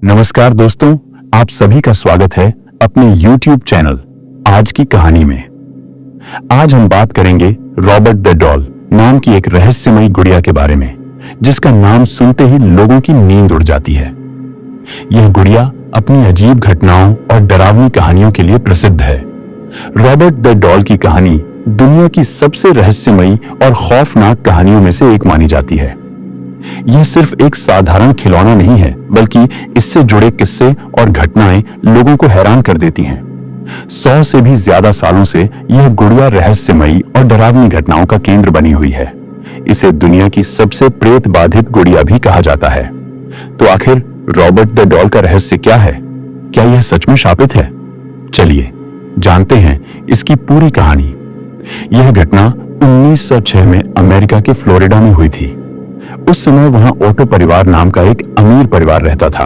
नमस्कार दोस्तों, आप सभी का स्वागत है अपने YouTube चैनल आज की कहानी में। आज हम बात करेंगे रॉबर्ट द डॉल नाम की एक रहस्यमयी गुड़िया के बारे में, जिसका नाम सुनते ही लोगों की नींद उड़ जाती है। यह गुड़िया अपनी अजीब घटनाओं और डरावनी कहानियों के लिए प्रसिद्ध है। रॉबर्ट द डॉल की कहानी दुनिया की सबसे रहस्यमयी और खौफनाक कहानियों में से एक मानी जाती है। यह सिर्फ एक साधारण खिलौना नहीं है, बल्कि इससे जुड़े किस्से और घटनाएं लोगों को हैरान कर देती हैं। 100 से भी ज्यादा सालों से यह गुड़िया रहस्यमयी और डरावनी घटनाओं का केंद्र बनी हुई है। इसे दुनिया की सबसे प्रेत बाधित गुड़िया भी कहा जाता है। तो आखिर रॉबर्ट द डॉल का रहस्य क्या है? क्या यह सच में शापित है? चलिए जानते हैं इसकी पूरी कहानी। यह घटना 1906 में अमेरिका के फ्लोरिडा में हुई थी। उस समय वहां ओटो परिवार नाम का एक अमीर परिवार रहता था।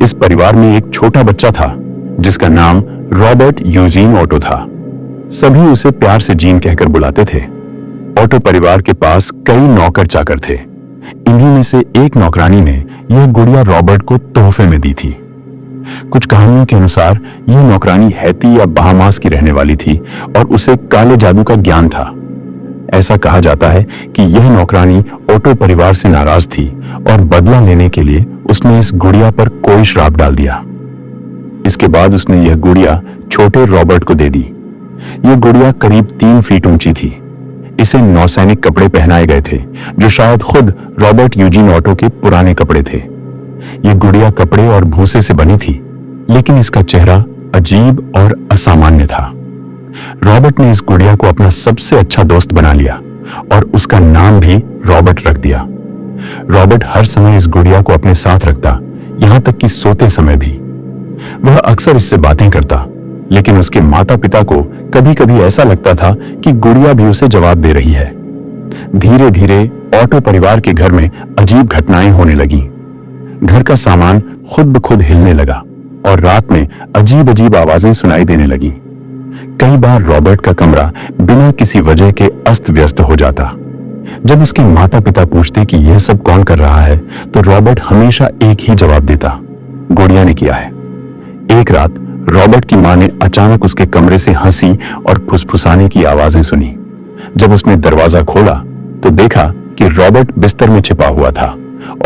इस परिवार में एक छोटा बच्चा था जिसका नाम रॉबर्ट यूजीन ओटो था। सभी उसे प्यार से जीन कहकर बुलाते थे। ओटो परिवार के पास कई नौकर चाकर थे। इन्हीं में से एक नौकरानी ने यह गुड़िया रॉबर्ट को तोहफे में दी थी। कुछ कहानियों के अनुसार यह नौकरानी हैती या बहामास की रहने वाली थी और उसे काले जादू का ज्ञान था। ऐसा कहा जाता है कि यह नौकरानी ओटो परिवार से नाराज थी और बदला लेने के लिए उसने इस गुड़िया पर कोई श्राप डाल दिया। इसके बाद उसने यह गुड़िया छोटे रॉबर्ट को दे दी। यह गुड़िया करीब 3 फीट ऊंची थी। इसे नौसैनिक कपड़े पहनाए गए थे, जो शायद खुद रॉबर्ट यूजीन ओटो के पुराने कपड़े थे। यह गुड़िया कपड़े और भूसे से बनी थी, लेकिन इसका चेहरा अजीब और असामान्य था। रॉबर्ट ने इस गुड़िया को अपना सबसे अच्छा दोस्त बना लिया और उसका नाम भी रॉबर्ट रख दिया। रॉबर्ट हर समय इस गुड़िया को अपने साथ रखता, यहां तक कि सोते समय भी। वह अक्सर इससे बातें करता, लेकिन उसके माता पिता को कभी कभी ऐसा लगता था कि गुड़िया भी उसे जवाब दे रही है। धीरे धीरे ओटो परिवार के घर में अजीब घटनाएं होने लगीं। घर का सामान खुद ब खुद हिलने लगा और रात में अजीब अजीब आवाजें सुनाई देने लगीं। कई बार रॉबर्ट का कमरा बिना किसी वजह के अस्त व्यस्त हो जाता। जब उसके माता पिता पूछते कि यह सब कौन कर रहा है, तो रॉबर्ट हमेशा एक ही जवाब देता, गुड़िया ने किया है। एक रात रॉबर्ट की मां ने अचानक उसके कमरे से हंसी और फुसफुसाने की आवाजें सुनी। जब उसने दरवाजा खोला तो देखा कि रॉबर्ट बिस्तर में छिपा हुआ था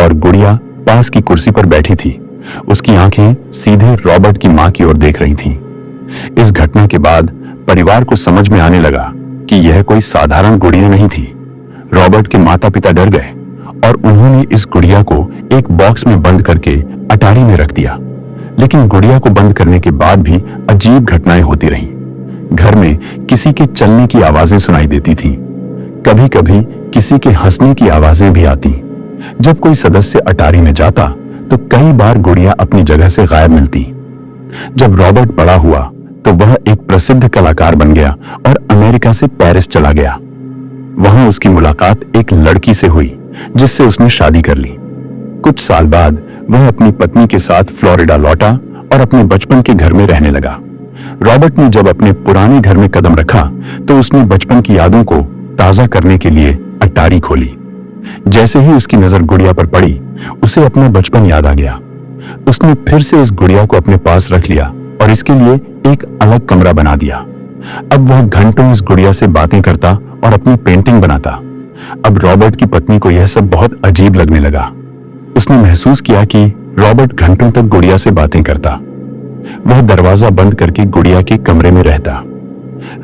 और गुड़िया पास की कुर्सी पर बैठी थी। उसकी आंखें सीधे रॉबर्ट की मां की ओर देख रही थीं। इस घटना के बाद परिवार को समझ में आने लगा कि यह कोई साधारण गुड़िया नहीं थी। रॉबर्ट के माता पिता डर गए और उन्होंने इस गुड़िया को एक बॉक्स में बंद करके अटारी में रख दिया। लेकिन गुड़िया को बंद करने के बाद भी अजीब घटनाएं होती रहीं। घर में किसी के चलने की आवाजें सुनाई देती थीं। कभी कभी किसी के हंसने की आवाजें भी आती। जब कोई सदस्य अटारी में जाता तो कई बार गुड़िया अपनी जगह से गायब मिलती। जब रॉबर्ट बड़ा हुआ तो वह एक प्रसिद्ध कलाकार बन गया और अमेरिका से पेरिस चला गया। वहां उसकी मुलाकात एक लड़की से हुई जिससे उसने शादी कर ली। कुछ साल बाद वह अपनी पत्नी के साथ फ्लोरिडा लौटा और अपने बचपन के घर में रहने लगा। रॉबर्ट ने जब अपने पुराने घर में कदम रखा तो उसने बचपन की यादों को ताजा करने के लिए अटारी खोली। जैसे ही उसकी नजर गुड़िया पर पड़ी, उसे अपना बचपन याद आ गया। उसने फिर से इस गुड़िया को अपने पास रख लिया और इसके लिए एक अलग कमरा बना दिया। अब वह घंटों इस गुड़िया से बातें करता और अपनी पेंटिंग बनाता। अब रॉबर्ट की पत्नी को यह सब बहुत अजीब लगने लगा। उसने महसूस किया कि रॉबर्ट घंटों तक गुड़िया से बातें करता। वह दरवाजा बंद करके गुड़िया के कमरे में रहता।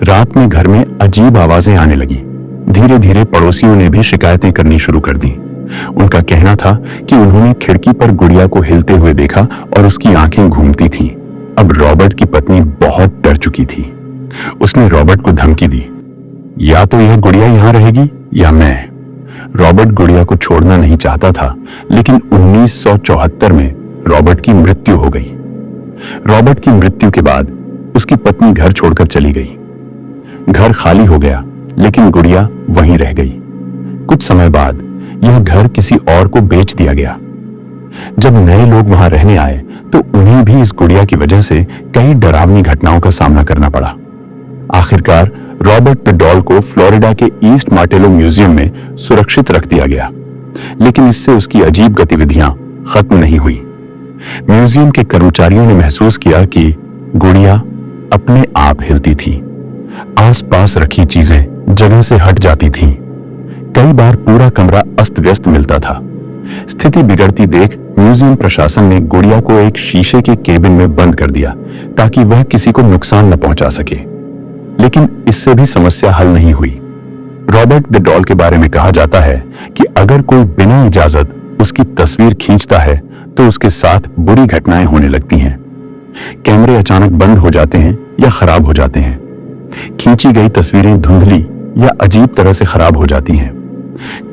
रात में घर में अजीब आवाजें आने लगी। धीरे धीरे पड़ोसियों ने भी शिकायतें करनी शुरू कर दी। उनका कहना था कि उन्होंने खिड़की पर गुड़िया को हिलते हुए देखा और उसकी आंखें घूमती थीं। अब रॉबर्ट की पत्नी बहुत डर चुकी थी। उसने रॉबर्ट को धमकी दी, या तो यह गुड़िया यहां रहेगी या मैं। रॉबर्ट गुड़िया को छोड़ना नहीं चाहता था, लेकिन 1974 में रॉबर्ट की मृत्यु हो गई। रॉबर्ट की मृत्यु के बाद उसकी पत्नी घर छोड़कर चली गई। घर खाली हो गया, लेकिन गुड़िया वहीं रह गई। कुछ समय बाद यह घर किसी और को बेच दिया गया। जब नए लोग वहां रहने आए तो उन्हें भी इस गुड़िया की वजह से कई डरावनी घटनाओं का सामना करना पड़ा। आखिरकार रॉबर्ट द डॉल को फ्लोरिडा के ईस्ट मार्टेलो म्यूजियम में सुरक्षित रख दिया गया, लेकिन इससे उसकी अजीब गतिविधियां खत्म नहीं हुई। म्यूजियम के कर्मचारियों ने महसूस किया कि गुड़िया अपने आप हिलती थी। आसपास रखी चीजें जगह से हट जाती थीं। कई बार पूरा कमरा अस्त व्यस्त मिलता था। स्थिति बिगड़ती देख म्यूजियम प्रशासन ने गुड़िया को एक शीशे के केबिन में बंद कर दिया ताकि वह किसी को नुकसान न पहुंचा सके। लेकिन इससे भी समस्या हल नहीं हुई। रॉबर्ट द डॉल के बारे में कहा जाता है कि अगर कोई बिना इजाजत उसकी तस्वीर खींचता है तो उसके साथ बुरी घटनाएं होने लगती हैं। कैमरे अचानक बंद हो जाते हैं या खराब हो जाते हैं। खींची गई तस्वीरें धुंधली या अजीब तरह से खराब हो जाती हैं।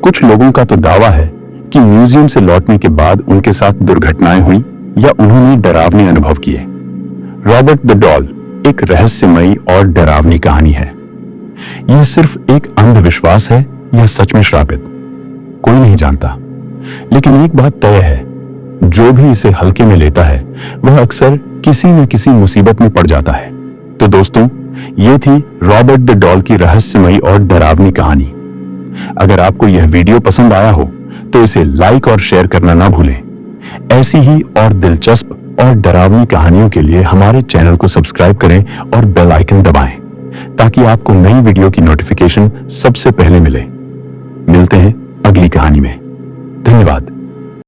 कुछ लोगों का तो दावा है कि म्यूजियम से लौटने के बाद उनके साथ दुर्घटनाएं हुई या उन्होंने डरावने अनुभव किए। रॉबर्ट द डॉल एक रहस्यमयी और डरावनी कहानी है। यह सिर्फ एक अंधविश्वास है या सच में श्रापित, कोई नहीं जानता। लेकिन एक बात तय है, जो भी इसे हल्के में लेता है वह अक्सर किसी न किसी मुसीबत में पड़ जाता है। तो दोस्तों, ये थी रॉबर्ट द डॉल की रहस्यमयी और डरावनी कहानी। अगर आपको यह वीडियो पसंद आया हो तो इसे लाइक और शेयर करना ना भूलें। ऐसी ही और दिलचस्प और डरावनी कहानियों के लिए हमारे चैनल को सब्सक्राइब करें और बेल आइकन दबाएं ताकि आपको नई वीडियो की नोटिफिकेशन सबसे पहले मिले। मिलते हैं अगली कहानी में। धन्यवाद।